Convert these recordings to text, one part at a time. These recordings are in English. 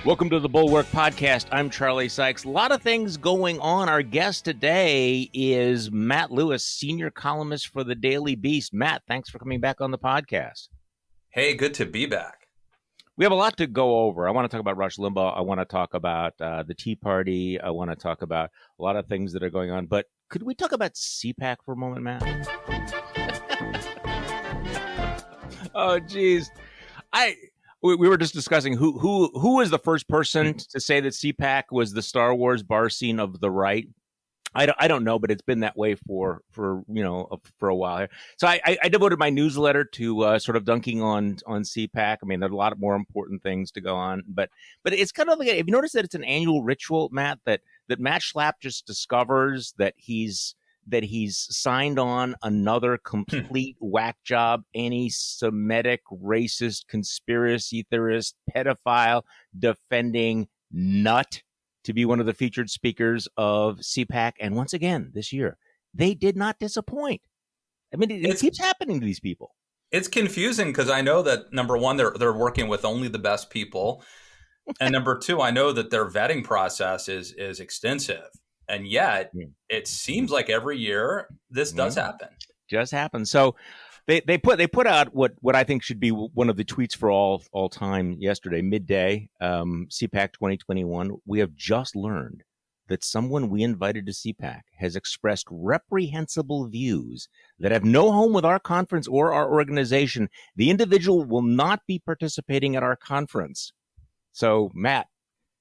Welcome to the Bulwark Podcast. I'm Charlie Sykes. A lot of things going on. Our guest today is Matt Lewis, senior columnist for the Daily Beast. Matt, thanks for coming back on the podcast. Hey, good to be back. We have a lot to go over. I want to talk about Rush Limbaugh. I want to talk about the Tea Party. I want to talk about a lot of things that are going on. But could we talk about CPAC for a moment, Matt? Oh, geez. We were just discussing who was the first person to say that CPAC was the Star Wars bar scene of the right. I don't know, but it's been that way for a while here. So I devoted my newsletter to sort of dunking on CPAC. I mean, there's a lot of more important things to go on, but it's kind of like, have you noticed that it's an annual ritual, Matt, that Matt Schlapp just discovers that he's signed on another complete whack job, anti-Semitic, racist, conspiracy theorist, pedophile, defending nut to be one of the featured speakers of CPAC. And once again, this year, they did not disappoint. I mean, it keeps happening to these people. It's confusing because I know that, number one, they're working with only the best people. And number two, I know that their vetting process is extensive. And yet, it seems like every year this does happen. Just happens. So they put out what I think should be one of the tweets for all time yesterday, midday, CPAC 2021. We have just learned that someone we invited to CPAC has expressed reprehensible views that have no home with our conference or our organization. The individual will not be participating at our conference. So, Matt,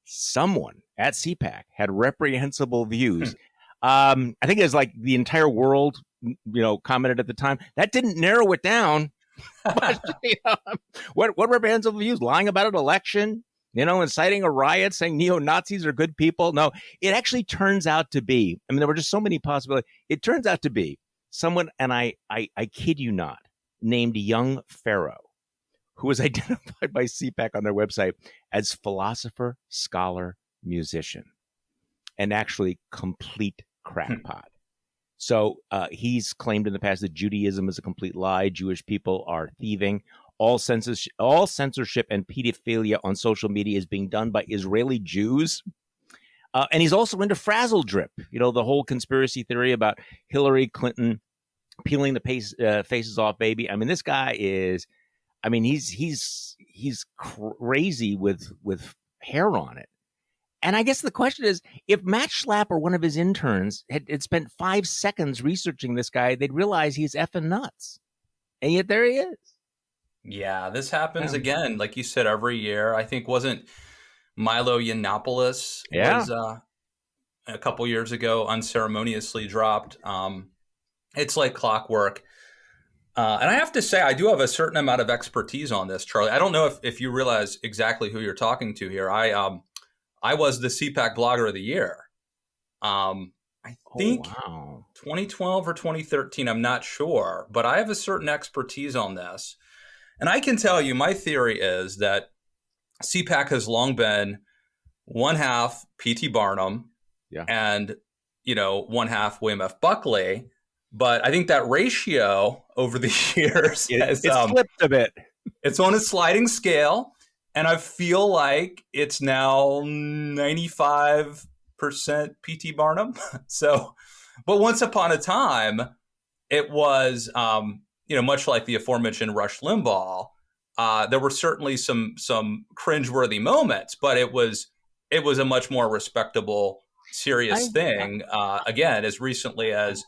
someone at CPAC had reprehensible views. I think it's like the entire world, commented at the time. That didn't narrow it down. But, what reprehensible views? Lying about an election, inciting a riot, saying neo-Nazis are good people. No, it actually turns out to be, there were just so many possibilities. It turns out to be someone, and I kid you not, named Young Pharaoh, who was identified by CPAC on their website as philosopher, scholar, musician, and actually complete crackpot. So he's claimed in the past that Judaism is a complete lie. Jewish people are thieving. All censorship and pedophilia on social media is being done by Israeli Jews. And he's also into frazzle drip, the whole conspiracy theory about Hillary Clinton peeling the faces off baby. This guy is, he's crazy with hair on it. And I guess the question is, if Matt Schlapp or one of his interns had spent 5 seconds researching this guy, they'd realize he's effing nuts. And yet there he is. Yeah, this happens again, like you said, every year. I think wasn't Milo Yiannopoulos was a couple years ago unceremoniously dropped. It's like clockwork. And I have to say, I do have a certain amount of expertise on this, Charlie. I don't know if you realize exactly who you're talking to here. I was the CPAC Blogger of the Year. I think 2012 or 2013, I'm not sure, but I have a certain expertise on this. And I can tell you, my theory is that CPAC has long been one half P.T. Barnum and, one half William F. Buckley. But I think that ratio over the years it's flipped a bit. It's on a sliding scale. And I feel like it's now 95% P.T. Barnum. So, but once upon a time, it was, much like the aforementioned Rush Limbaugh. There were certainly some cringeworthy moments, but it was a much more respectable, serious thing. Again, as recently as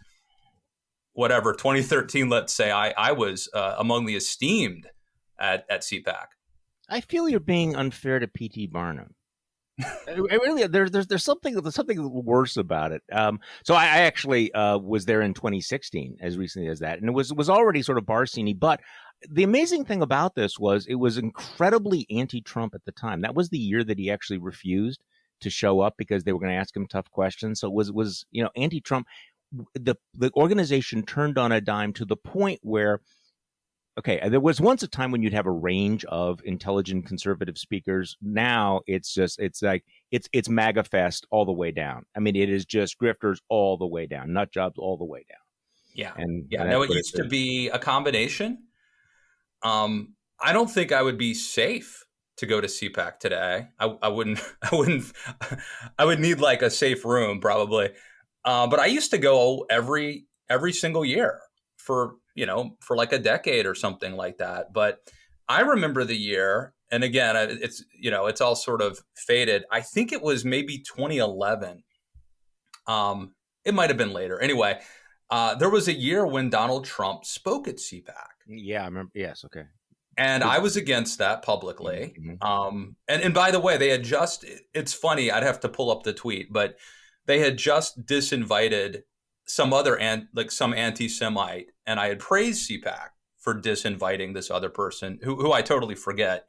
2013, let's say, I was among the esteemed at CPAC. I feel you're being unfair to P.T. Barnum. Really, there's something worse about it. So I actually was there in 2016, as recently as that, and it was already sort of bar-sceney. But the amazing thing about this was it was incredibly anti-Trump at the time. That was the year that he actually refused to show up because they were going to ask him tough questions. So it was anti-Trump. The organization turned on a dime to the point where, okay, there was once a time when you'd have a range of intelligent conservative speakers. Now it's MAGA fest all the way down. It is just grifters all the way down, nut jobs all the way down. Yeah. No, it used to be a combination. I don't think I would be safe to go to CPAC today. I wouldn't, I would need like a safe room probably. But I used to go every single year for like a decade or something like that. But I remember the year, and again, it's all sort of faded. I think it was maybe 2011. It might have been later. Anyway, there was a year when Donald Trump spoke at CPAC. Yeah, I remember. Yes, okay. And I was against that publicly. Mm-hmm. And by the way, they had it's funny, I'd have to pull up the tweet, but they had just disinvited some anti-Semite, and I had praised CPAC for disinviting this other person who I totally forget.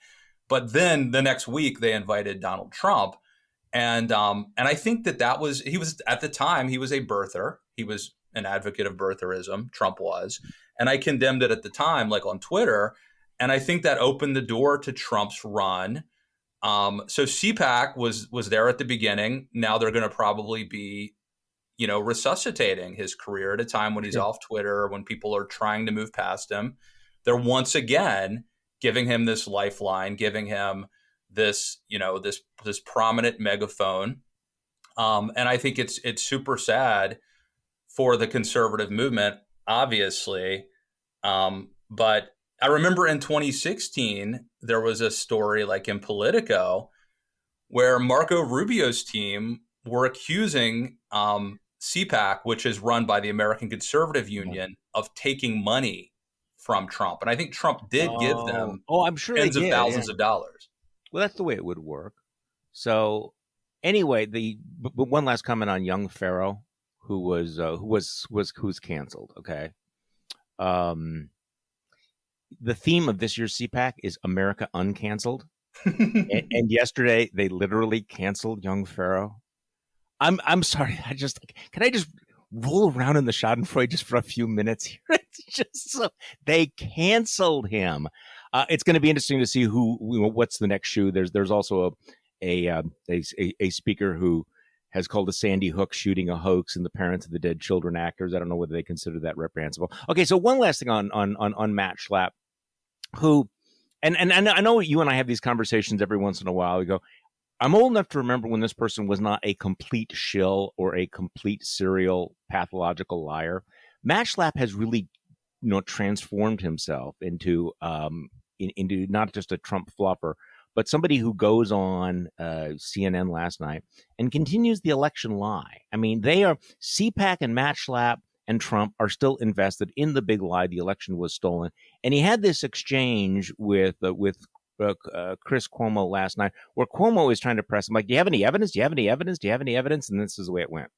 But then the next week they invited Donald Trump. And I think he was at the time, he was a birther. He was an advocate of birtherism. Trump was. And I condemned it at the time, like on Twitter. And I think that opened the door to Trump's run. So CPAC was there at the beginning. Now they're going to probably be, resuscitating his career at a time when he's off Twitter, when people are trying to move past him. They're once again giving him this lifeline, giving him this, this prominent megaphone. And I think it's super sad for the conservative movement, obviously. But I remember in 2016, there was a story like in Politico where Marco Rubio's team were accusing CPAC, which is run by the American Conservative Union, of taking money from Trump. And I think Trump did give them I'm sure tens of thousands of dollars. Well, that's the way it would work. So anyway, but one last comment on young Pharaoh, who's canceled. Okay. The theme of this year's CPAC is America Uncanceled. and yesterday they literally canceled young Pharaoh. I'm sorry. Can I just roll around in the Schadenfreude just for a few minutes here? It's just so they canceled him. It's going to be interesting to see what's the next shoe. There's also a speaker who has called a Sandy Hook shooting a hoax and the parents of the dead children actors. I don't know whether they consider that reprehensible. Okay, so one last thing on Matt Schlapp, who, and I know you and I have these conversations every once in a while. We go, I'm old enough to remember when this person was not a complete shill or a complete serial pathological liar. Matt Schlapp has really, transformed himself into not just a Trump fluffer, but somebody who goes on CNN last night and continues the election lie. I mean, CPAC and Matt Schlapp and Trump are still invested in the big lie. The election was stolen. And he had this exchange with Chris Cuomo last night, where Cuomo is trying to press him, like, do you have any evidence? Do you have any evidence? Do you have any evidence? And this is the way it went.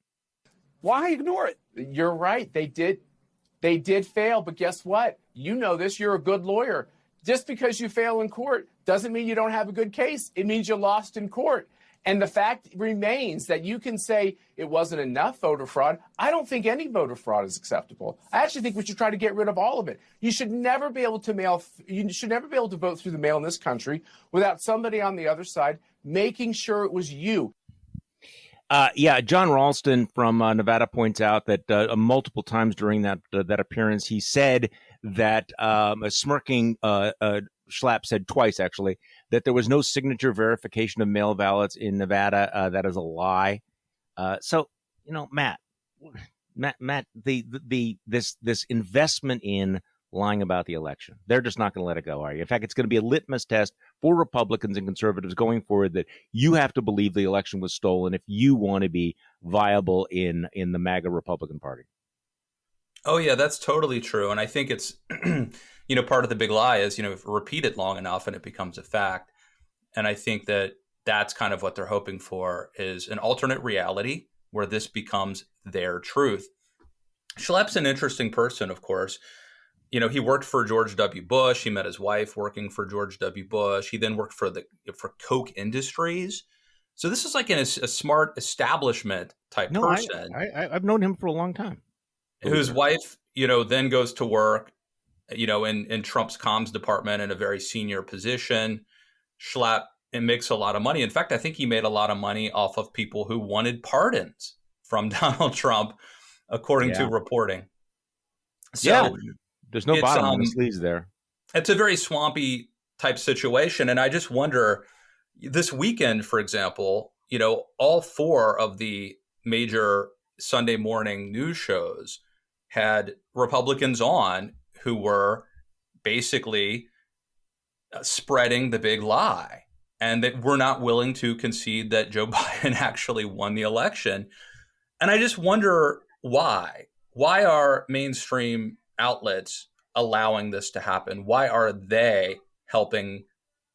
Why ignore it? You're right. They did fail. But guess what? You know this. You're a good lawyer. Just because you fail in court doesn't mean you don't have a good case. It means you lost in court. And the fact remains that you can say it wasn't enough voter fraud. I don't think any voter fraud is acceptable. I actually think we should try to get rid of all of it. You should never be able to vote through the mail in this country without somebody on the other side making sure it was you. John Ralston from Nevada points out that multiple times during that appearance, he said that a smirking Schlapp said twice, actually, that there was no signature verification of mail ballots in Nevada. That is a lie. So, Matt, this investment in lying about the election, they're just not going to let it go, are you? In fact, it's going to be a litmus test for Republicans and conservatives going forward that you have to believe the election was stolen if you want to be viable in the MAGA Republican Party. Oh, yeah, that's totally true. And I think it's, part of the big lie is, repeat it long enough and it becomes a fact. And I think that's kind of what they're hoping for, is an alternate reality where this becomes their truth. Schlapp's an interesting person, of course. He worked for George W. Bush. He met his wife working for George W. Bush. He then worked for Koch Industries. So this is like a smart establishment type person. I've known him for a long time. Whose wife, then goes to work, in Trump's comms department in a very senior position. Schlapp makes a lot of money. In fact, I think he made a lot of money off of people who wanted pardons from Donald Trump, according to reporting. So there's no bottom on the sleeves there. It's a very swampy type situation. And I just wonder, this weekend, for example, all four of the major Sunday morning news shows had Republicans on who were basically spreading the big lie, and that we're not willing to concede that Joe Biden actually won the election. And I just wonder why. Why are mainstream outlets allowing this to happen? Why are they helping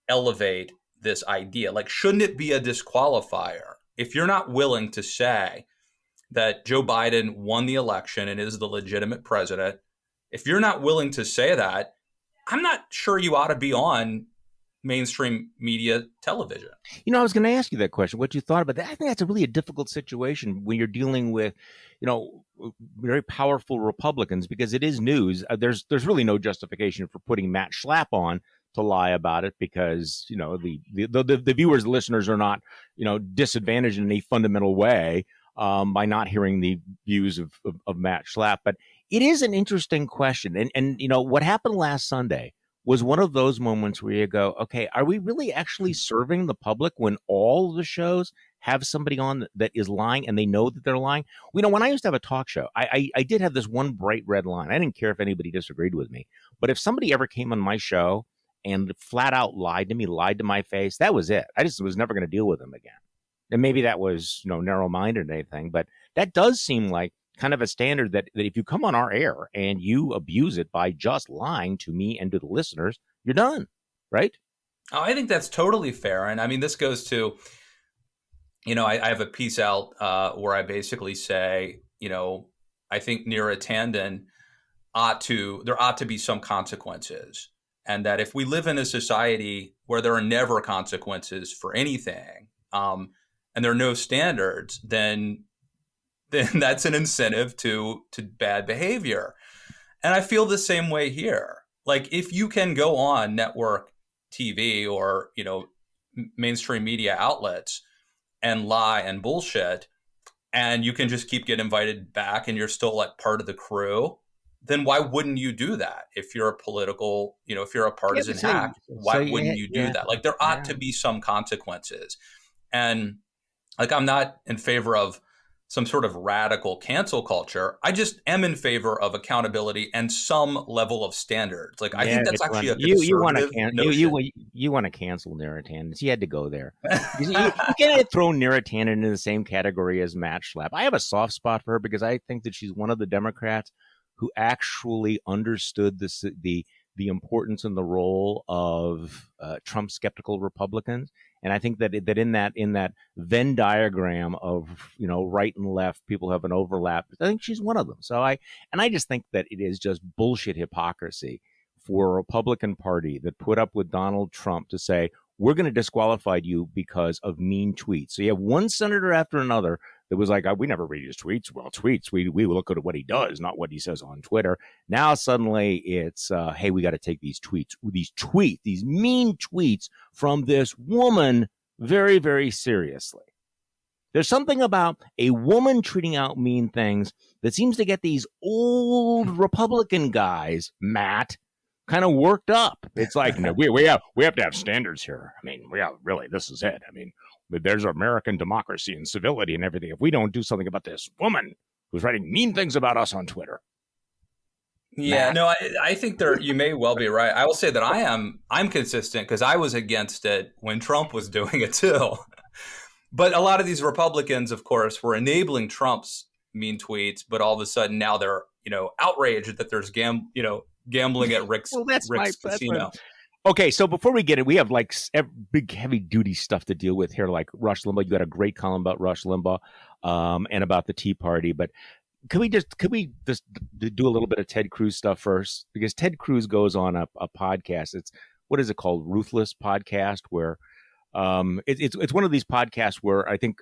elevate this idea? Like, shouldn't it be a disqualifier if you're not willing to say that Joe Biden won the election and is the legitimate president? If you're not willing to say that, I'm not sure you ought to be on mainstream media television. I was going to ask you that question, what you thought about that. I think that's a really difficult situation when you're dealing with, very powerful Republicans, because it is news. There's really no justification for putting Matt Schlapp on to lie about it, because, the viewers, the listeners are not, disadvantaged in a fundamental way by not hearing the views of Matt Schlapp. But it is an interesting question. And what happened last Sunday was one of those moments where you go, okay, are we really actually serving the public when all the shows have somebody on that is lying and they know that they're lying? When I used to have a talk show, I did have this one bright red line. I didn't care if anybody disagreed with me. But if somebody ever came on my show and flat out lied to me, lied to my face, that was it. I just was never going to deal with them again. And maybe that was, narrow-minded or anything, but that does seem like kind of a standard that if you come on our air and you abuse it by just lying to me and to the listeners, you're done, right? Oh, I think that's totally fair. And I mean, this goes to, I have a piece out where I basically say, I think Neera Tanden there ought to be some consequences. And that if we live in a society where there are never consequences for anything, and there are no standards, then that's an incentive to bad behavior. And I feel the same way here. Like, if you can go on network TV or, mainstream media outlets and lie and bullshit, and you can just keep getting invited back and you're still like part of the crew, then why wouldn't you do that? If you're a political, if you're a partisan hack, why wouldn't you do that? Like, there ought to be some consequences. And like, I'm not in favor of some sort of radical cancel culture. I just am in favor of accountability and some level of standards. Like, I think that's actually a conservative notion. You want to cancel Neera Tanden. She had to go there. You can't throw Neera Tanden into the same category as Matt Schlapp. I have a soft spot for her because I think that she's one of the Democrats who actually understood the importance and the role of Trump skeptical Republicans. And I think that in that Venn diagram of, right and left, people have an overlap. I think she's one of them. So I just think that it is just bullshit hypocrisy for a Republican Party that put up with Donald Trump to say, we're going to disqualify you because of mean tweets. So you have one senator after another that was like, we never read his tweets. Well, tweets, we look at what he does, not what he says on Twitter. Now suddenly it's, hey, we got to take these mean tweets from this woman very, very seriously. There's something about a woman tweeting out mean things that seems to get these old Republican guys, Matt, kind of worked up. It's like, we have to have standards here. I mean, really, this is it. I mean, there's American democracy and civility and everything. If we don't do something about this woman who's writing mean things about us on Twitter. Yeah, no, I think you may well be right. I will say that I'm consistent because I was against it when Trump was doing it too. But a lot of these Republicans, of course, were enabling Trump's mean tweets, but all of a sudden now they're, outraged that there's gambling at Rick's casino. Okay, so before we get it, we have like big heavy duty stuff to deal with here, like Rush Limbaugh. You got a great column about Rush Limbaugh and about the Tea Party, but could we just do a little bit of Ted Cruz stuff first? Because Ted Cruz goes on a podcast. What is it called? Ruthless Podcast, where it's one of these podcasts where I think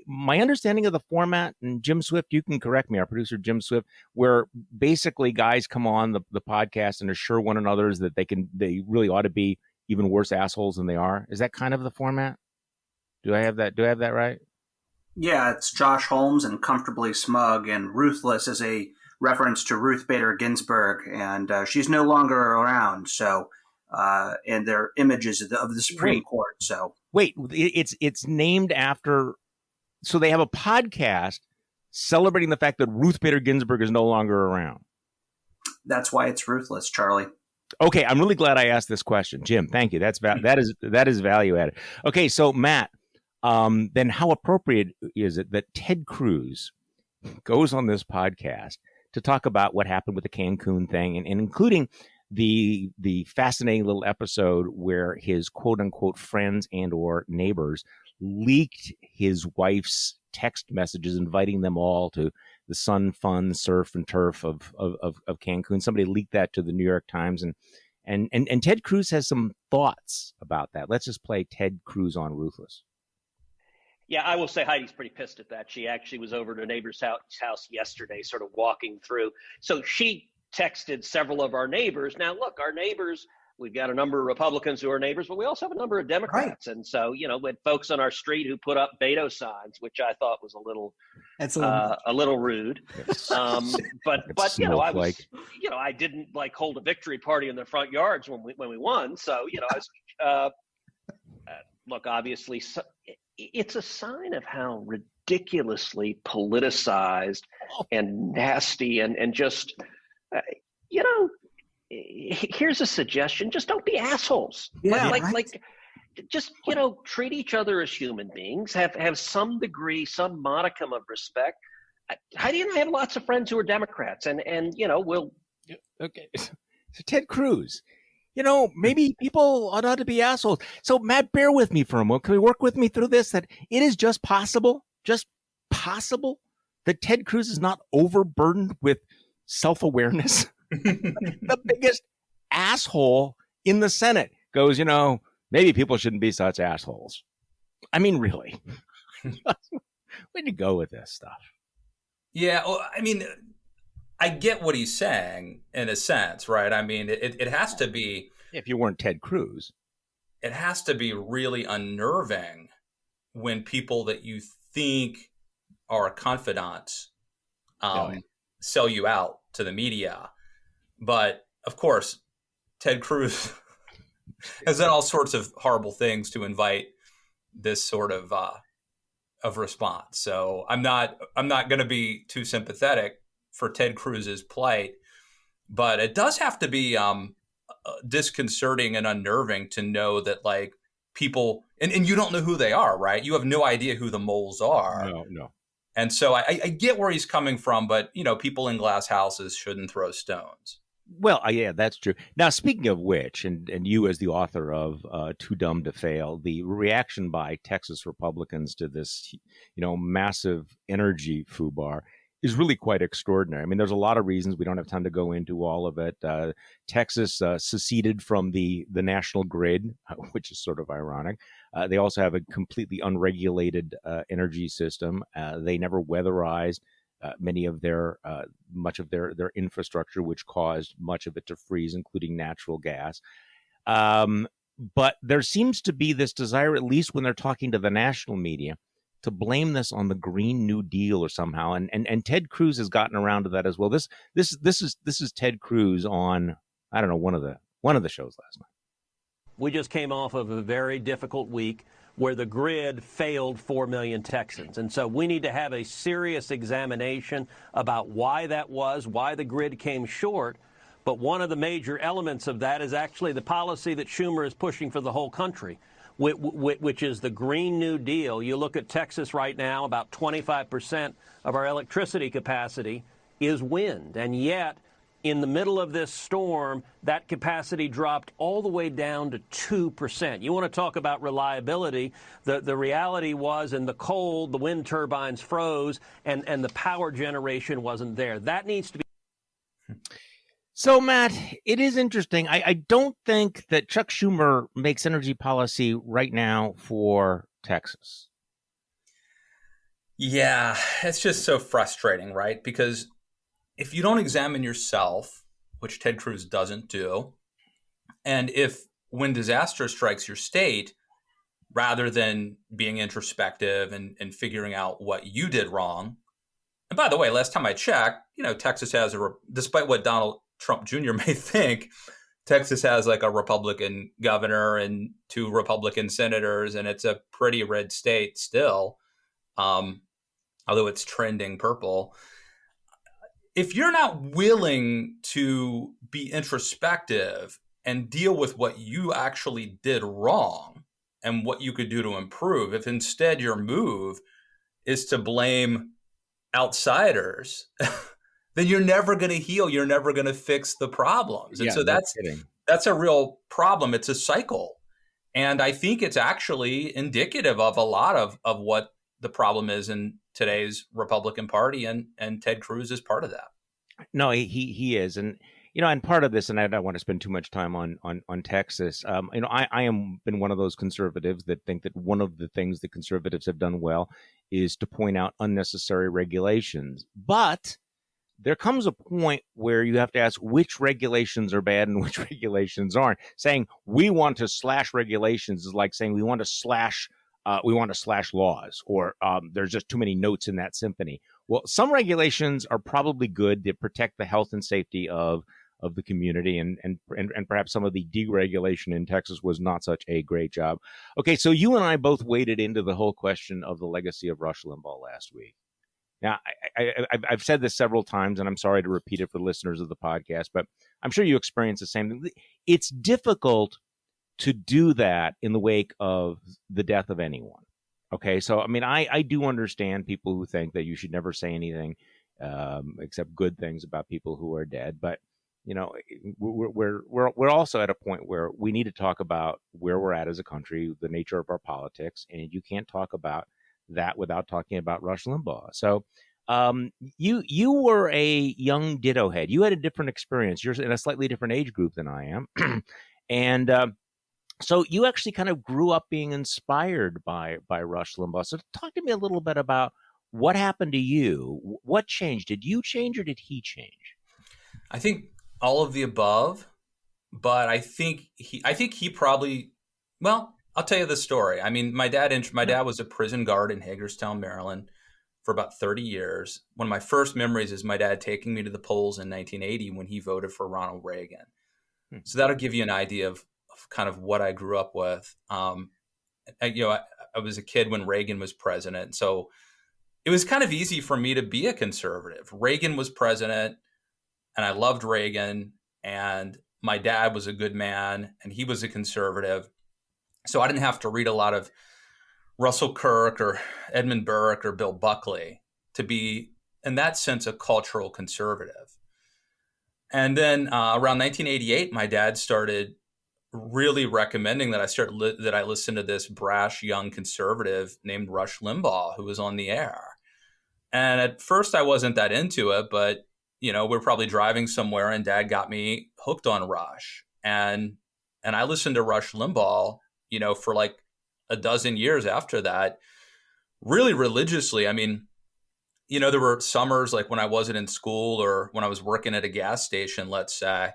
my understanding of the format, and Jim Swift, you can correct me, our producer Jim Swift, where basically guys come on the podcast and assure one another that they really ought to be even worse assholes than they are. Is that kind of the format? Do I have that right? Yeah, it's Josh Holmes and Comfortably Smug, and Ruthless is a reference to Ruth Bader Ginsburg, and she's no longer around. So and their images of the Supreme Court. So wait, it's named after. So they have a podcast celebrating the fact that Ruth Bader Ginsburg is no longer around. That's why it's ruthless, Charlie. Okay, I'm really glad I asked this question, Jim. Thank you. That is value added. Okay, so Matt, then how appropriate is it that Ted Cruz goes on this podcast to talk about what happened with the Cancun thing, and including the fascinating little episode where his quote unquote friends and or neighbors leaked his wife's text messages inviting them all to the sun, fun, surf, and turf of Cancun. Somebody leaked that to the New York Times, and Ted Cruz has some thoughts about that. Let's just play Ted Cruz on Ruthless. Yeah, I will say Heidi's pretty pissed at that. She actually was over to a neighbor's house yesterday, sort of walking through. So she texted several of our neighbors. Now, look, our neighbors, we've got a number of Republicans who are neighbors, but we also have a number of Democrats. Right. And so, we had folks on our street who put up Beto signs, which I thought was a little rude. But I didn't hold a victory party in their front yards when we won. So, look, obviously it's a sign of how ridiculously politicized and nasty and just, here's a suggestion. Just don't be assholes. Yeah, just, treat each other as human beings, have some degree, some modicum of respect. Heidi and I have lots of friends who are Democrats and we'll. Okay. So Ted Cruz, maybe people ought to be assholes. So Matt, bear with me for a moment. Can we work with me through this? That it is just possible that Ted Cruz is not overburdened with self-awareness. The biggest asshole in the Senate goes, maybe people shouldn't be such assholes. I mean, really, where'd you go with this stuff? Yeah, well, I mean, I get what he's saying in a sense, right? I mean, it has to be. If you weren't Ted Cruz, it has to be really unnerving when people that you think are confidants sell you out to the media. But of course, Ted Cruz has done all sorts of horrible things to invite this sort of response. So I'm not going to be too sympathetic for Ted Cruz's plight, but it does have to be disconcerting and unnerving to know that people and you don't know who they are, right? You have no idea who the moles are. No. And so I get where he's coming from, but people in glass houses shouldn't throw stones. Well, yeah, that's true. Now, speaking of which, and you as the author of Too Dumb to Fail, the reaction by Texas Republicans to this, massive energy foobar is really quite extraordinary. I mean, there's a lot of reasons. We don't have time to go into all of it. Texas seceded from the national grid, which is sort of ironic. They also have a completely unregulated energy system. They never weatherized much of their infrastructure, which caused much of it to freeze, including natural gas. But there seems to be this desire, at least when they're talking to the national media, to blame this on the Green New Deal or somehow. And Ted Cruz has gotten around to that as well. This is Ted Cruz on, I don't know, one of the shows last night. We just came off of a very difficult week where the grid failed 4 million Texans. And so we need to have a serious examination about why that was, why the grid came short. But one of the major elements of that is actually the policy that Schumer is pushing for the whole country, which is the Green New Deal. You look at Texas right now, about 25% of our electricity capacity is wind. And yet, in the middle of this storm, that capacity dropped all the way down to 2%. You want to talk about reliability. The reality was in the cold, the wind turbines froze, and the power generation wasn't there. That needs to be. So, Matt, it is interesting. I don't think that Chuck Schumer makes energy policy right now for Texas. Yeah, it's just so frustrating, right? Because if you don't examine yourself, which Ted Cruz doesn't do, and if when disaster strikes your state, rather than being introspective and figuring out what you did wrong, and by the way, last time I checked, Texas has despite what Donald Trump Jr. may think, Texas has like a Republican governor and 2 Republican senators, and it's a pretty red state still, although it's trending purple. If you're not willing to be introspective and deal with what you actually did wrong and what you could do to improve, if instead your move is to blame outsiders, then you're never going to heal. You're never going to fix the problems. And so that's a real problem. It's a cycle. And I think it's actually indicative of a lot of what the problem is in today's Republican Party, and Ted Cruz is part of that. No, he is. And, and part of this, and I don't want to spend too much time on Texas. I am been one of those conservatives that think that one of the things that conservatives have done well is to point out unnecessary regulations. But there comes a point where you have to ask which regulations are bad and which regulations aren't. Saying we want to slash regulations is like saying we want to slash laws, or there's just too many notes in that symphony. Well, some regulations are probably good that protect the health and safety of the community, and perhaps some of the deregulation in Texas was not such a great job. Okay, so you and I both waded into the whole question of the legacy of Rush Limbaugh last week. Now, I've said this several times, and I'm sorry to repeat it for listeners of the podcast, but I'm sure you experience the same thing. It's difficult to do that in the wake of the death of anyone. Okay, so I mean, I do understand people who think that you should never say anything except good things about people who are dead. But we're also at a point where we need to talk about where we're at as a country, the nature of our politics, and you can't talk about that without talking about Rush Limbaugh. So you were a young ditto head. You had a different experience. You're in a slightly different age group than I am, and so you actually kind of grew up being inspired by Rush Limbaugh. So talk to me a little bit about what happened to you. What changed? Did you change or did he change? I think all of the above, but I think he probably, well, I'll tell you the story. I mean, my dad was a prison guard in Hagerstown, Maryland for about 30 years. One of my first memories is my dad taking me to the polls in 1980 when he voted for Ronald Reagan. So that'll give you an idea of kind of what I grew up with. I was a kid when Reagan was president, so it was kind of easy for me to be a conservative. Reagan was president, and I loved Reagan, and my dad was a good man, and he was a conservative. So I didn't have to read a lot of Russell Kirk or Edmund Burke or Bill Buckley to be, in that sense, a cultural conservative. And then around 1988, my dad started really recommending that I listen to this brash young conservative named Rush Limbaugh, who was on the air. And at first I wasn't that into it, but we're probably driving somewhere and Dad got me hooked on Rush. And I listened to Rush Limbaugh, for like a dozen years after that, really religiously. I mean, there were summers like when I wasn't in school or when I was working at a gas station, let's say,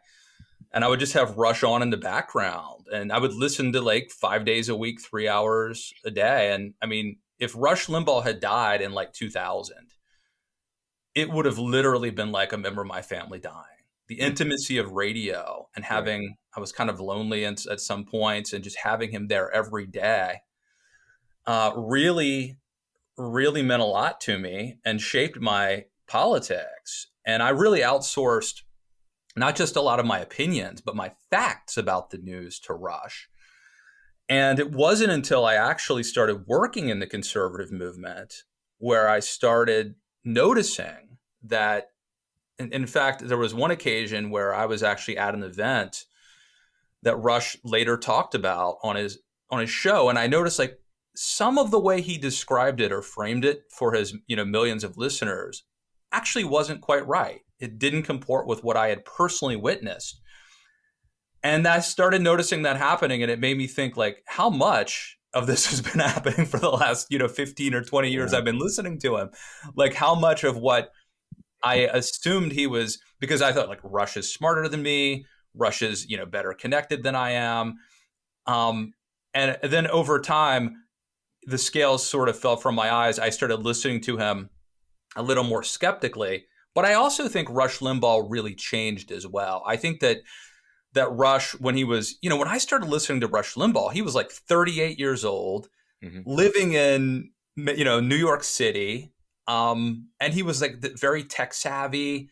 and I would just have Rush on in the background, and I would listen to like 5 days a week, 3 hours a day. And I mean, if Rush Limbaugh had died in like 2000, it would have literally been like a member of my family dying. The intimacy of radio and I was kind of lonely at some points, and just having him there every day really, really meant a lot to me and shaped my politics. And I really outsourced not just a lot of my opinions, but my facts about the news to Rush. And it wasn't until I actually started working in the conservative movement where I started noticing that, in fact, there was one occasion where I was actually at an event that Rush later talked about on his show. And I noticed like some of the way he described it or framed it for his, millions of listeners actually wasn't quite right. It didn't comport with what I had personally witnessed. And I started noticing that happening, and it made me think like how much of this has been happening for the last, 15 or 20 years I've been listening to him. Like how much of what I assumed he was, because I thought like Rush is smarter than me, Rush is, better connected than I am. And then over time, the scales sort of fell from my eyes. I started listening to him a little more skeptically, but I also think Rush Limbaugh really changed as well. I think that that Rush, when he was, when I started listening to Rush Limbaugh, he was like 38 years old, living in, New York City. And he was like very tech savvy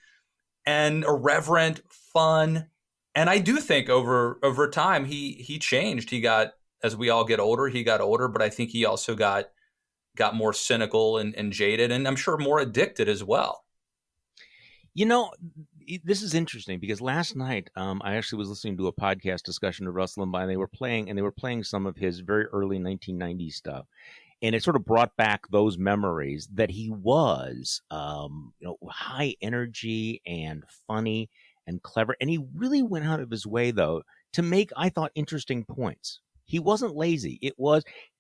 and irreverent, fun. And I do think over time, he changed. He got, as we all get older, he got older, but I think he also got more cynical and jaded, and I'm sure more addicted as well. This is interesting because last night I actually was listening to a podcast discussion of Russ Limbaugh, and they were playing some of his very early 1990s stuff, and it sort of brought back those memories that he was, high energy and funny and clever, and he really went out of his way though to make, I thought, interesting points. He wasn't lazy.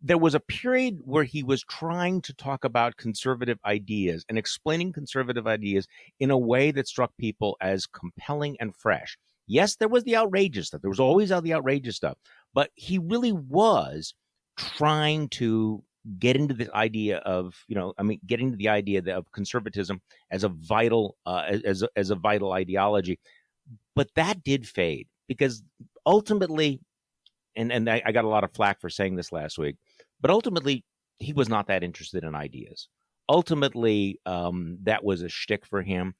There was a period where he was trying to talk about conservative ideas and explaining conservative ideas in a way that struck people as compelling and fresh. Yes, there was the outrageous stuff. There was always the outrageous stuff, but he really was trying to get into the idea of, getting to the idea of conservatism as a vital, as a vital ideology. But that did fade because ultimately, and I got a lot of flack for saying this last week, but ultimately he was not that interested in ideas. Ultimately, that was a shtick for him,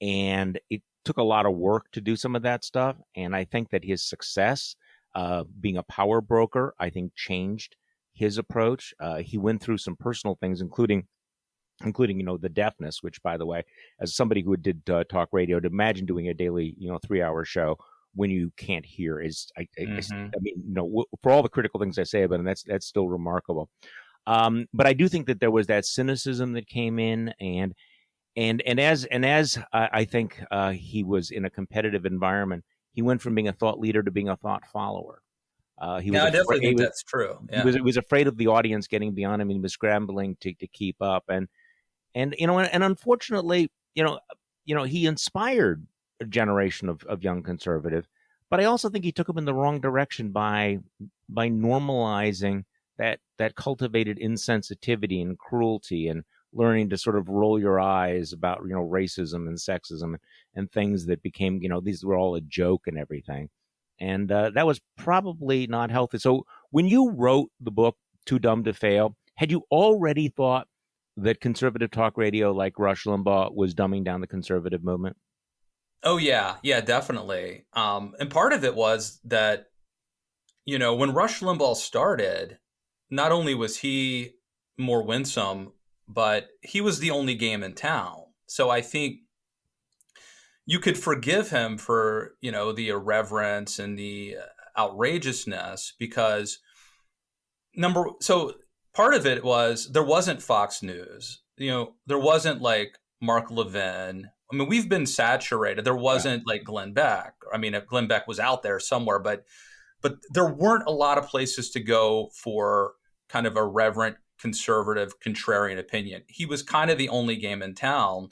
and it took a lot of work to do some of that stuff. And I think that his success, being a power broker, I think changed his approach. He went through some personal things, including the deafness, which, by the way, as somebody who did talk radio, to imagine doing a daily 3-hour show when you can't hear is, for all the critical things I say about him, that's still remarkable. But I do think that there was that cynicism that came in, and as I think he was in a competitive environment, he went from being a thought leader to being a thought follower. I definitely think that's true. Yeah. He was afraid of the audience getting beyond him. He was scrambling to keep up, and unfortunately, he inspired a generation of young conservative, but I also think he took them in the wrong direction by normalizing that cultivated insensitivity and cruelty, and learning to sort of roll your eyes about racism and sexism and things that became these were all a joke and everything, and that was probably not healthy. So when you wrote the book Too Dumb to Fail, had you already thought that conservative talk radio like Rush Limbaugh was dumbing down the conservative movement? Oh, yeah, definitely. And part of it was that, when Rush Limbaugh started, not only was he more winsome, but he was the only game in town. So I think you could forgive him for, the irreverence and the outrageousness because part of it was there wasn't Fox News, there wasn't like Mark Levin. I mean, we've been saturated. There wasn't like Glenn Beck. I mean, Glenn Beck was out there somewhere, but there weren't a lot of places to go for kind of a reverent, conservative, contrarian opinion. He was kind of the only game in town.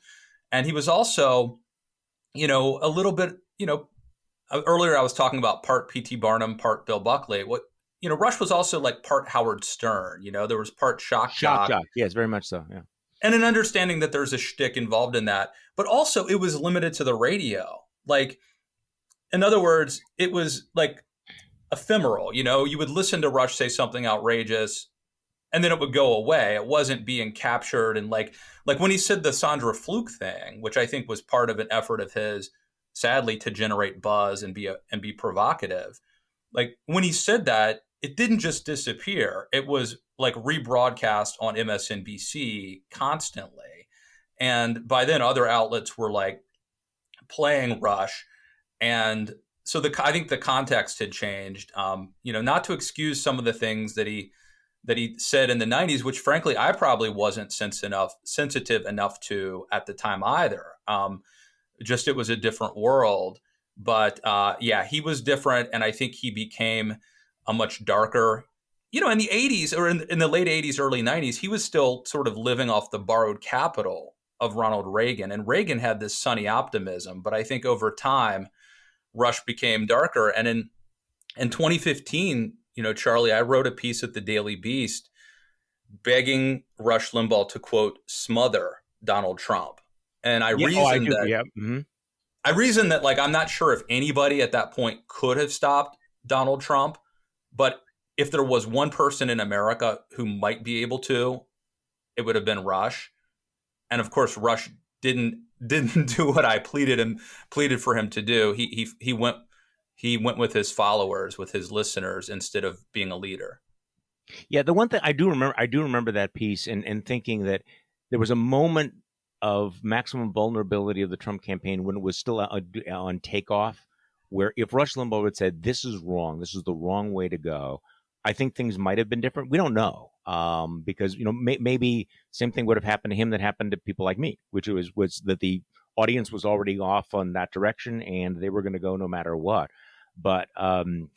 And he was also, a little bit, earlier I was talking about part P.T. Barnum, part Bill Buckley. Rush was also like part Howard Stern. There was part shock jock. Yes, very much so. Yeah. And an understanding that there's a shtick involved in that, but also it was limited to the radio. Like, in other words, it was like ephemeral. You would listen to Rush say something outrageous, and then it would go away. It wasn't being captured. And like when he said the Sandra Fluke thing, which I think was part of an effort of his, sadly, to generate buzz and be provocative. Like when he said that, it didn't just disappear. It was like rebroadcast on MSNBC constantly. And by then other outlets were like playing Rush. And so I think the context had changed, not to excuse some of the things that he said in the 90s, which frankly, I probably wasn't sensitive enough to at the time either. Just it was a different world. But he was different. And I think he became a much darker, in the 80s or in the late 80s, early 90s, he was still sort of living off the borrowed capital of Ronald Reagan. And Reagan had this sunny optimism. But I think over time, Rush became darker. And in 2015, Charlie, I wrote a piece at the Daily Beast begging Rush Limbaugh to, quote, smother Donald Trump. And I reasoned that. Yeah. Mm-hmm. I reasoned that, like, I'm not sure if anybody at that point could have stopped Donald Trump, but if there was one person in America who might be able to, it would have been Rush. And of course, Rush didn't do what I pleaded for him to do. He went with his followers, with his listeners, instead of being a leader. Yeah, the one thing I do remember that piece and thinking that there was a moment of maximum vulnerability of the Trump campaign when it was still on takeoff, where if Rush Limbaugh had said, this is wrong, this is the wrong way to go, I think things might have been different. We don't know, because, maybe same thing would have happened to him that happened to people like me, which was that the audience was already off on that direction and they were going to go no matter what. But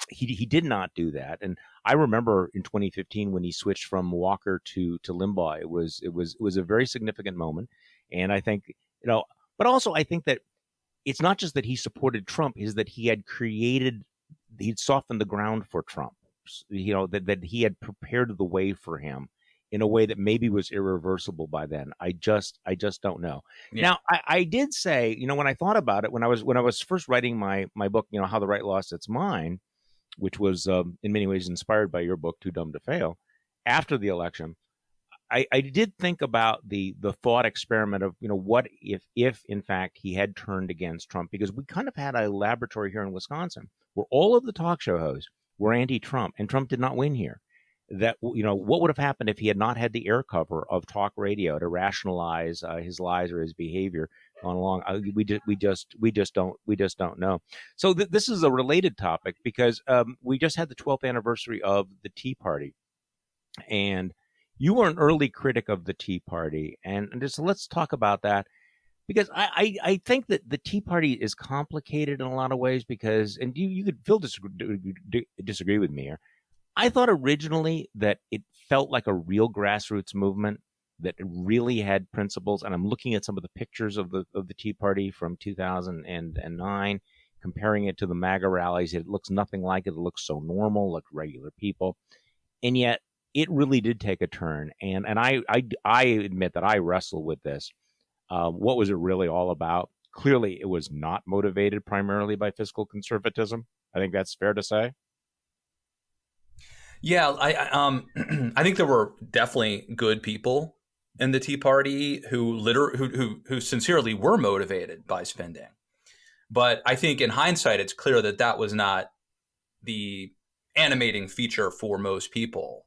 he did not do that. And I remember in 2015 when he switched from Walker to Limbaugh, it was a very significant moment. And I think, but also I think that it's not just that he supported Trump, is that he'd softened the ground for Trump, that he had prepared the way for him in a way that maybe was irreversible by then. I just don't know. Yeah. Now, I did say, when I thought about it, when I was first writing my book, How the Right Lost Its Mind, which was in many ways inspired by your book, Too Dumb to Fail, after the election, I did think about the thought experiment of, what if in fact he had turned against Trump, because we kind of had a laboratory here in Wisconsin where all of the talk show hosts were anti-Trump and Trump did not win here. That, what would have happened if he had not had the air cover of talk radio to rationalize his lies or his behavior going along? We just don't know. So this is a related topic because we just had the 12th anniversary of the Tea Party, and you were an early critic of the Tea Party, and just let's talk about that, because I think that the Tea Party is complicated in a lot of ways because, and you could disagree with me here. I thought originally that it felt like a real grassroots movement that really had principles. And I'm looking at some of the pictures of the Tea Party from 2009, comparing it to the MAGA rallies. It looks nothing like it. It looks so normal, like regular people. And yet it really did take a turn. And I admit that I wrestle with this. What was it really all about? Clearly, it was not motivated primarily by fiscal conservatism. I think that's fair to say. Yeah, I think there were definitely good people in the Tea Party who sincerely were motivated by spending. But I think in hindsight, it's clear that was not the animating feature for most people.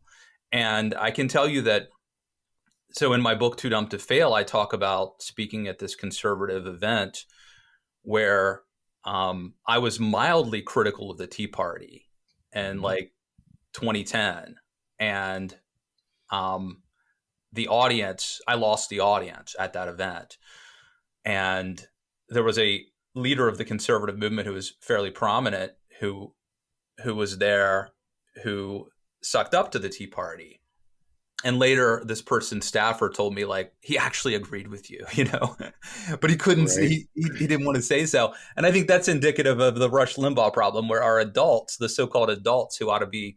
And I can tell you that, so in my book, Too Dumb to Fail, I talk about speaking at this conservative event where I was mildly critical of the Tea Party and like 2010, and the audience, I lost the audience at that event. And there was a leader of the conservative movement who was fairly prominent, who was there, who sucked up to the Tea Party. And later, this person's staffer told me, like, he actually agreed with you, but he couldn't say, he didn't want to say so. And I think that's indicative of the Rush Limbaugh problem, where our adults, the so-called adults who ought to be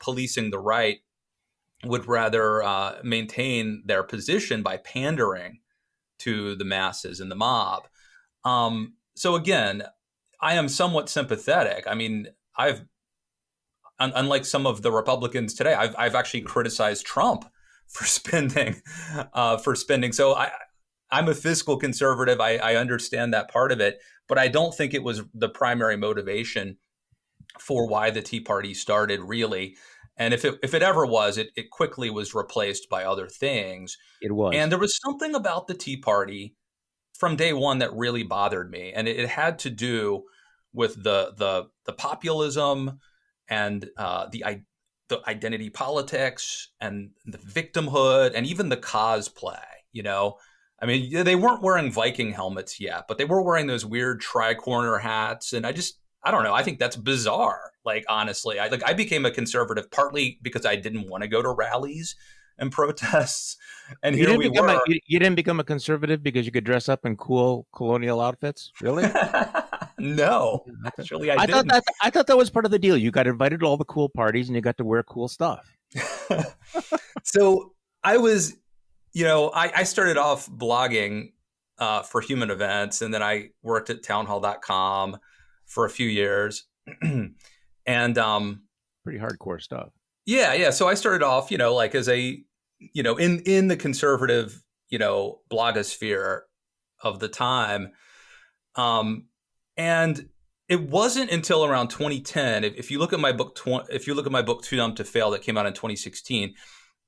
policing the right, would rather maintain their position by pandering to the masses and the mob. So again, I am somewhat sympathetic. I mean, unlike some of the Republicans today, I've actually criticized Trump for spending. So I'm a fiscal conservative. I understand that part of it, but I don't think it was the primary motivation for why the Tea Party started, really. And if it ever was, it quickly was replaced by other things. It was. And there was something about the Tea Party from day one that really bothered me. And it had to do with the populism and the identity politics and the victimhood and even the cosplay, I mean, they weren't wearing Viking helmets yet, but they were wearing those weird tri-corner hats. And I don't know. I think that's bizarre. Like, honestly, I became a conservative partly because I didn't want to go to rallies and protests. And you didn't become a conservative because you could dress up in cool colonial outfits? Really? No, actually, I didn't. I thought that was part of the deal. You got invited to all the cool parties and you got to wear cool stuff. So I was, I started off blogging for Human Events, and then I worked at townhall.com for a few years. And pretty hardcore stuff. Yeah. So I started off, like as a, in the conservative, blogosphere of the time. And it wasn't until around 2010, if you look at my book, Too Dumb to Fail, that came out in 2016,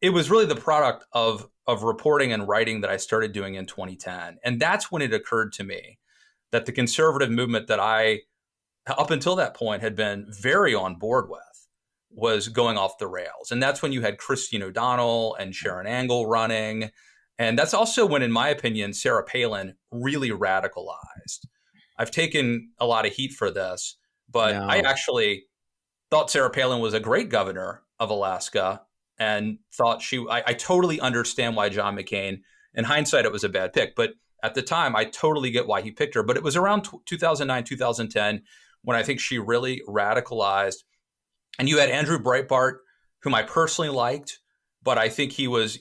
it was really the product of reporting and writing that I started doing in 2010. And that's when it occurred to me that the conservative movement that I, up until that point, had been very on board with was going off the rails. And that's when you had Christine O'Donnell and Sharon Angle running. And that's also when, in my opinion, Sarah Palin really radicalized. I've taken a lot of heat for this, but I actually thought Sarah Palin was a great governor of Alaska, and thought I totally understand why John McCain, in hindsight, it was a bad pick. But at the time, I totally get why he picked her. But it was around 2009, 2010, when I think she really radicalized. And you had Andrew Breitbart, whom I personally liked, but I think he was,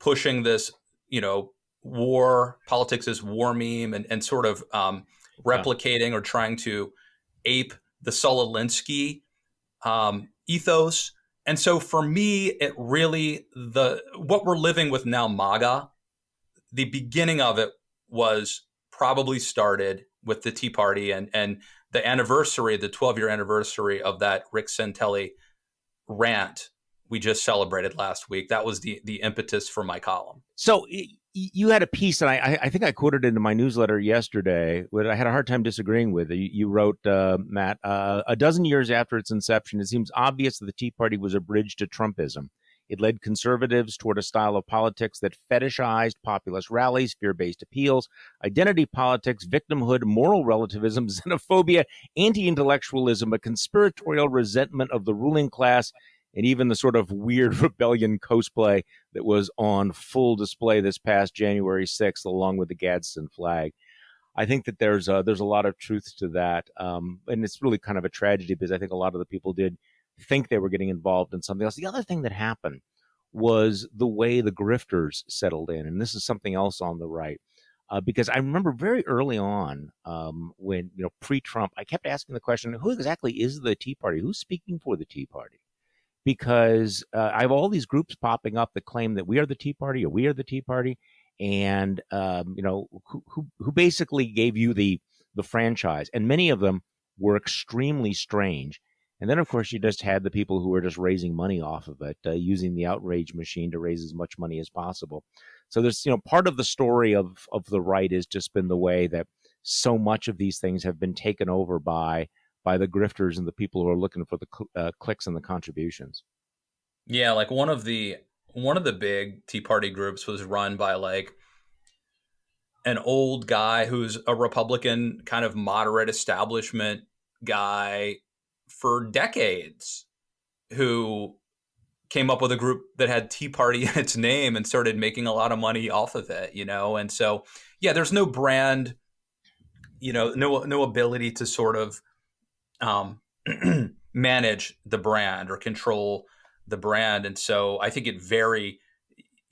pushing this, war politics as war meme, and sort of replicating or trying to ape the Saul Alinsky ethos. And so for me, it really, what we're living with now, MAGA, the beginning of it was probably started with the Tea Party and the anniversary, the 12-year anniversary of that Rick Santelli rant we just celebrated last week. That was the impetus for my column. So you had a piece, and I think I quoted it in my newsletter yesterday, but I had a hard time disagreeing with. You wrote, Matt, a dozen years after its inception, it seems obvious that the Tea Party was a bridge to Trumpism. It led conservatives toward a style of politics that fetishized populist rallies, fear-based appeals, identity politics, victimhood, moral relativism, xenophobia, anti-intellectualism, a conspiratorial resentment of the ruling class, and even the sort of weird rebellion cosplay that was on full display this past January 6th, along with the Gadsden flag. I think that there's a lot of truth to that, and it's really kind of a tragedy because I think a lot of the people did think they were getting involved in something else. The other thing that happened was the way the grifters settled in, and this is something else on the right, because I remember very early on when, pre-Trump, I kept asking the question, who exactly is the Tea Party? Who's speaking for the Tea Party? Because I have all these groups popping up that claim that we are the Tea Party or we are the Tea Party, and who basically gave you the franchise, and many of them were extremely strange. And then, of course, you just had the people who were just raising money off of it, using the outrage machine to raise as much money as possible. So there's, part of the story of the right has just been the way that so much of these things have been taken over by the grifters and the people who are looking for the clicks and the contributions. Yeah, like one of the big Tea Party groups was run by like an old guy who's a Republican kind of moderate establishment guy for decades, who came up with a group that had Tea Party in its name and started making a lot of money off of it, And so, yeah, there's no brand, no ability to sort of manage the brand or control the brand. And so I think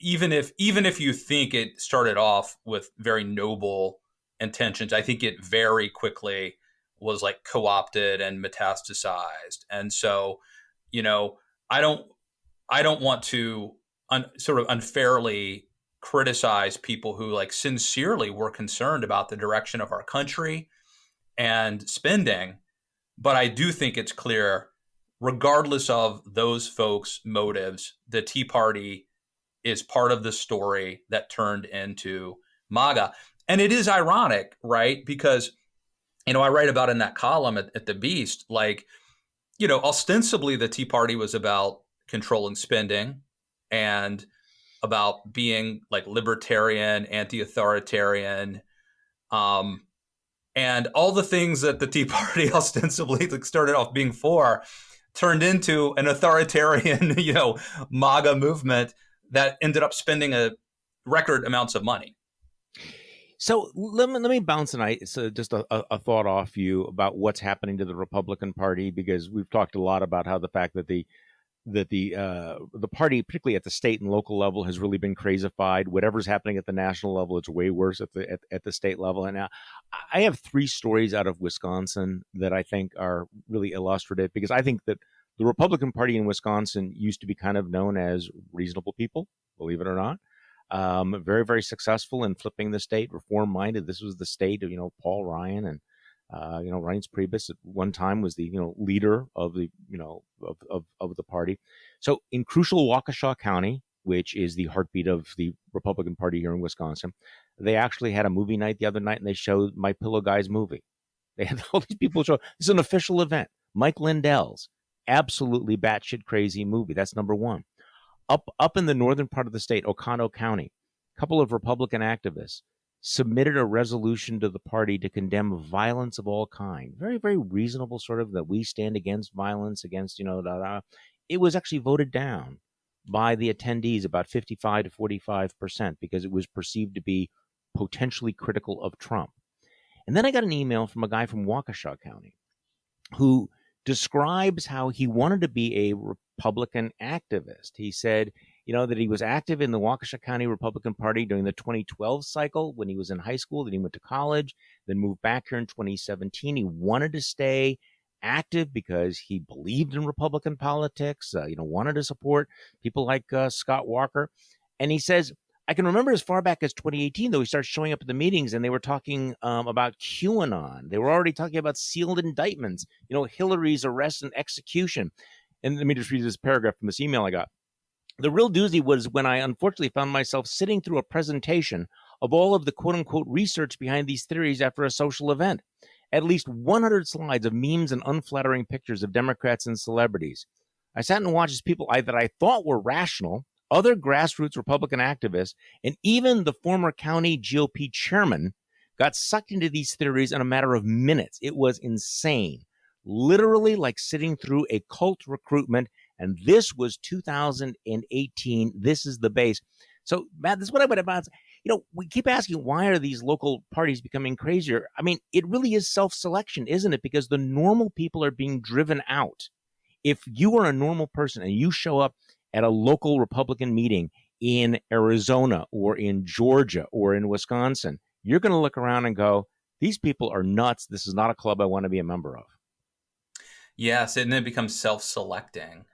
even if you think it started off with very noble intentions, I think it very quickly was like co-opted and metastasized. And so, I don't want to sort of unfairly criticize people who like sincerely were concerned about the direction of our country and spending. But I do think it's clear, regardless of those folks' motives, the Tea Party is part of the story that turned into MAGA. And it is ironic, right? Because I write about in that column at The Beast, like, ostensibly the Tea Party was about controlling spending and about being like libertarian, anti-authoritarian, and all the things that the Tea Party ostensibly started off being for turned into an authoritarian, MAGA movement that ended up spending a record amounts of money. So let me bounce tonight. So just a thought off you about what's happening to the Republican Party, because we've talked a lot about how the fact that the the party, particularly at the state and local level, has really been crazified. Whatever's happening at the national level, it's way worse at the state level. And now, I have 3 stories out of Wisconsin that I think are really illustrative, because I think that the Republican Party in Wisconsin used to be kind of known as reasonable people, believe it or not. Very, very successful in flipping the state, reform-minded. This was the state of, Paul Ryan, and Reince Priebus at one time was the leader of the of the party. So in crucial Waukesha County, which is the heartbeat of the Republican Party here in Wisconsin, they actually had a movie night the other night, and they showed My Pillow Guy's movie. They had all these people show. This is an official event. Mike Lindell's absolutely batshit crazy movie. That's number one. Up in the northern part of the state, Oconto County, a couple of Republican activists submitted a resolution to the party to condemn violence of all kind. Very, very reasonable, sort of, that we stand against violence, against, It was actually voted down by the attendees, about 55 to 45%, because it was perceived to be potentially critical of Trump. And then I got an email from a guy from Waukesha County who describes how he wanted to be a Republican activist. He said, that he was active in the Waukesha County Republican Party during the 2012 cycle when he was in high school, then he went to college, then moved back here in 2017. He wanted to stay active because he believed in Republican politics, wanted to support people like Scott Walker. And he says, I can remember as far back as 2018, though, he started showing up at the meetings and they were talking about QAnon. They were already talking about sealed indictments, Hillary's arrest and execution. And let me just read this paragraph from this email I got. The real doozy was when I unfortunately found myself sitting through a presentation of all of the quote-unquote research behind these theories after a social event. At least 100 slides of memes and unflattering pictures of Democrats and celebrities. I sat and watched as people that I thought were rational, other grassroots Republican activists, and even the former county GOP chairman got sucked into these theories in a matter of minutes. It was insane. Literally like sitting through a cult recruitment. And this was 2018. This is the base. So, Matt, this is what I would advise. We keep asking, why are these local parties becoming crazier? I mean, it really is self-selection, isn't it? Because the normal people are being driven out. If you are a normal person and you show up at a local Republican meeting in Arizona or in Georgia or in Wisconsin, you're going to look around and go, these people are nuts. This is not a club I want to be a member of. Yes, and then it becomes self-selecting.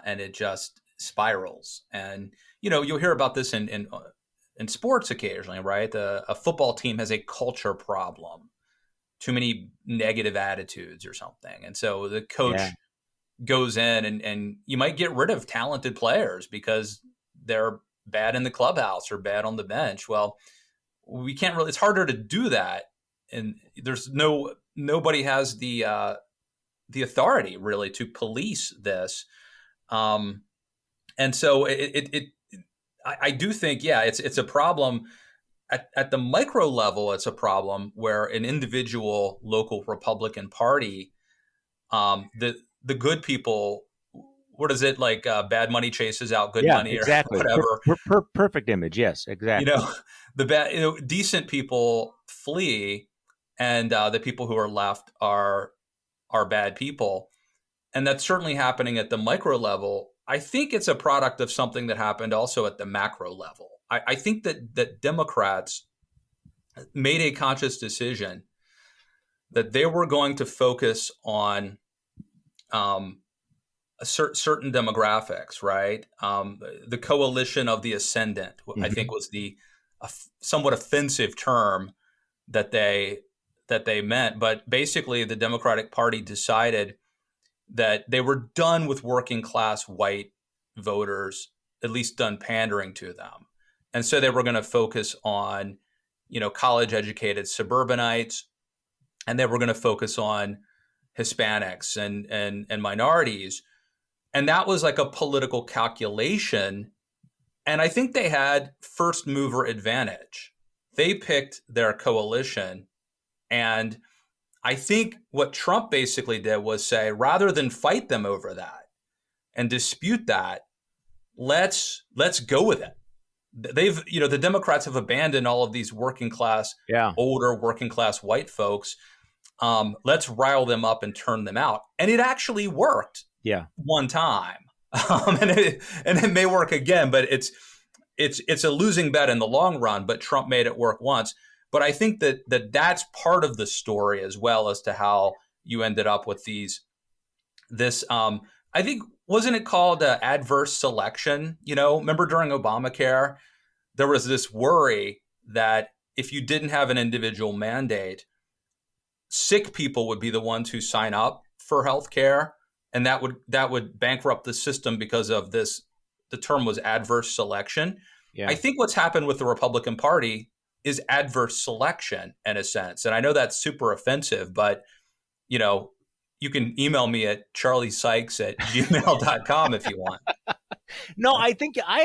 And it just spirals. And, you'll hear about this in sports occasionally, right? A football team has a culture problem, too many negative attitudes or something. And so the coach goes in and you might get rid of talented players because they're bad in the clubhouse or bad on the bench. Well, we can't really, it's harder to do that. And there's nobody has the authority really to police this. And so I do think, it's a problem at the micro level. It's a problem where an individual local Republican Party, the good people, what is it like? Bad money chases out good money, exactly. Or whatever. Perfect image. Yes, exactly. The decent people flee, and the people who are left are bad people. And that's certainly happening at the micro level. I think it's a product of something that happened also at the macro level. I think that Democrats made a conscious decision that they were going to focus on certain demographics, right? The coalition of the ascendant, I think, was the somewhat offensive term that they meant. But basically, the Democratic Party decided that they were done with working class white voters, at least done pandering to them. And so they were going to focus on, college educated suburbanites, and they were going to focus on Hispanics and minorities. And that was like a political calculation. And I think they had first mover advantage. They picked their coalition, and I think what Trump basically did was say, rather than fight them over that and dispute that, let's go with it. The Democrats have abandoned all of these working class, older working class white folks. Let's rile them up and turn them out. And it actually worked one time. and it may work again, but it's a losing bet in the long run. But Trump made it work once. But I think that's part of the story as well as to how you ended up with this. I think, wasn't it called adverse selection? Remember during Obamacare, there was this worry that if you didn't have an individual mandate, sick people would be the ones who sign up for health care, and that would bankrupt the system because of this. The term was adverse selection. Yeah. I think what's happened with the Republican Party is adverse selection in a sense. And I know that's super offensive, but you can email me at charliesykes@gmail.com if you want. No, I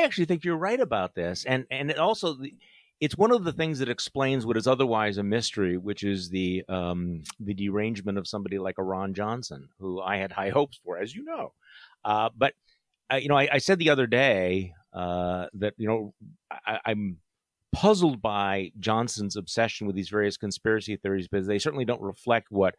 actually think you're right about this. And it also, it's one of the things that explains what is otherwise a mystery, which is the derangement of somebody like a Ron Johnson, who I had high hopes for, as you know. But I said the other day that, I'm puzzled by Johnson's obsession with these various conspiracy theories, because they certainly don't reflect what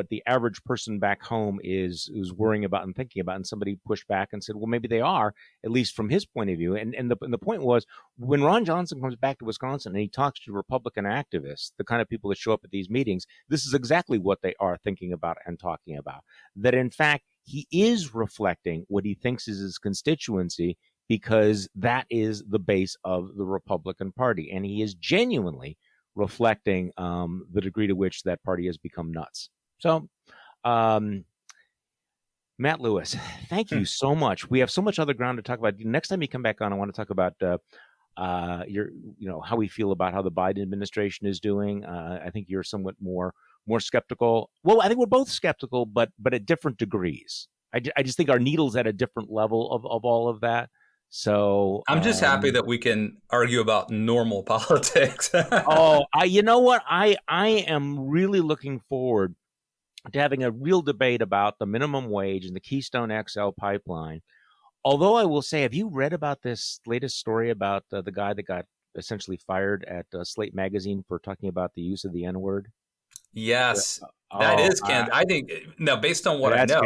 the average person back home is worrying about and thinking about. And somebody pushed back and said, well, maybe they are, at least from his point of view. And the point was, when Ron Johnson comes back to Wisconsin and he talks to Republican activists, the kind of people that show up at these meetings, this is exactly what they are thinking about and talking about. That in fact, he is reflecting what he thinks is his constituency, because that is the base of the Republican Party. And he is genuinely reflecting the degree to which that party has become nuts. So, Matt Lewis, thank you so much. We have so much other ground to talk about. Next time you come back on, I want to talk about how we feel about how the Biden administration is doing. I think you're somewhat more skeptical. Well, I think we're both skeptical, but at different degrees. I just think our needle's at a different level of all of that. So I'm just happy that we can argue about normal politics. You know what? I am really looking forward to having a real debate about the minimum wage and the Keystone XL pipeline. Although I will say, have you read about this latest story about the guy that got essentially fired at Slate Magazine for talking about the use of the N-word? Yes, that is I think, now, based on what I know,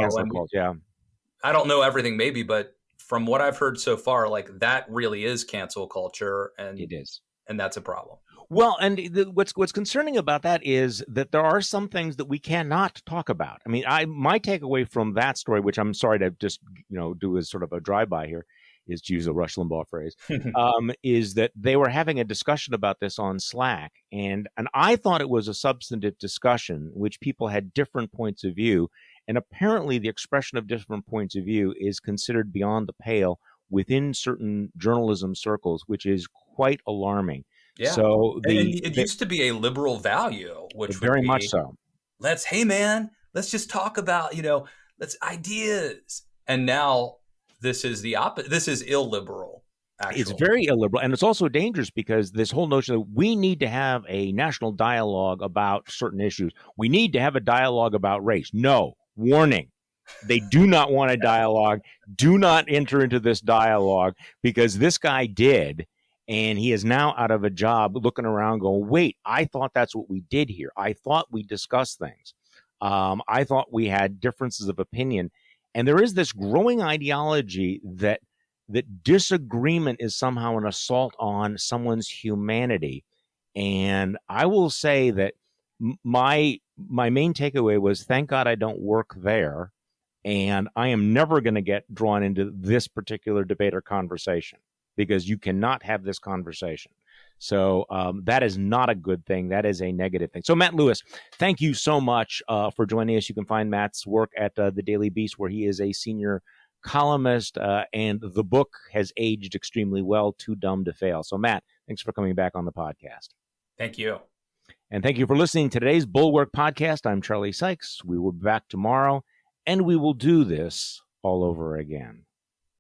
I don't know everything maybe, but from what I've heard so far, like, that really is cancel culture, and it is, and that's a problem. Well, and what's concerning about that is that there are some things that we cannot talk about. I mean, my takeaway from that story, which I'm sorry to just do as sort of a drive-by here, is to use a Rush Limbaugh phrase, is that they were having a discussion about this on Slack, and I thought it was a substantive discussion in which people had different points of view. And apparently the expression of different points of view is considered beyond the pale within certain journalism circles, which is quite alarming. Yeah. So it used to be a liberal value, which very much so. Hey man, let's just talk about, let's ideas. And now this is the opposite. This is illiberal. Actually. It's very illiberal, and it's also dangerous because this whole notion that we need to have a national dialogue about certain issues. We need to have a dialogue about race. No. Warning, they do not want a dialogue. Do not enter into this dialogue, because this guy did, and he is now out of a job looking around going, wait, I thought that's what we did here. I thought we discussed things. I thought we had differences of opinion. And there is this growing ideology that disagreement is somehow an assault on someone's humanity. And I will say that my main takeaway was, thank God I don't work there, and I am never going to get drawn into this particular debate or conversation, because you cannot have this conversation. So that is not a good thing. That is a negative thing. So Matt Lewis, thank you so much for joining us. You can find Matt's work at the Daily Beast, where he is a senior columnist, and the book has aged extremely well, Too Dumb to Fail. So Matt, thanks for coming back on the podcast. Thank you. And thank you for listening to today's Bulwark podcast. I'm Charlie Sykes. We will be back tomorrow, and we will do this all over again.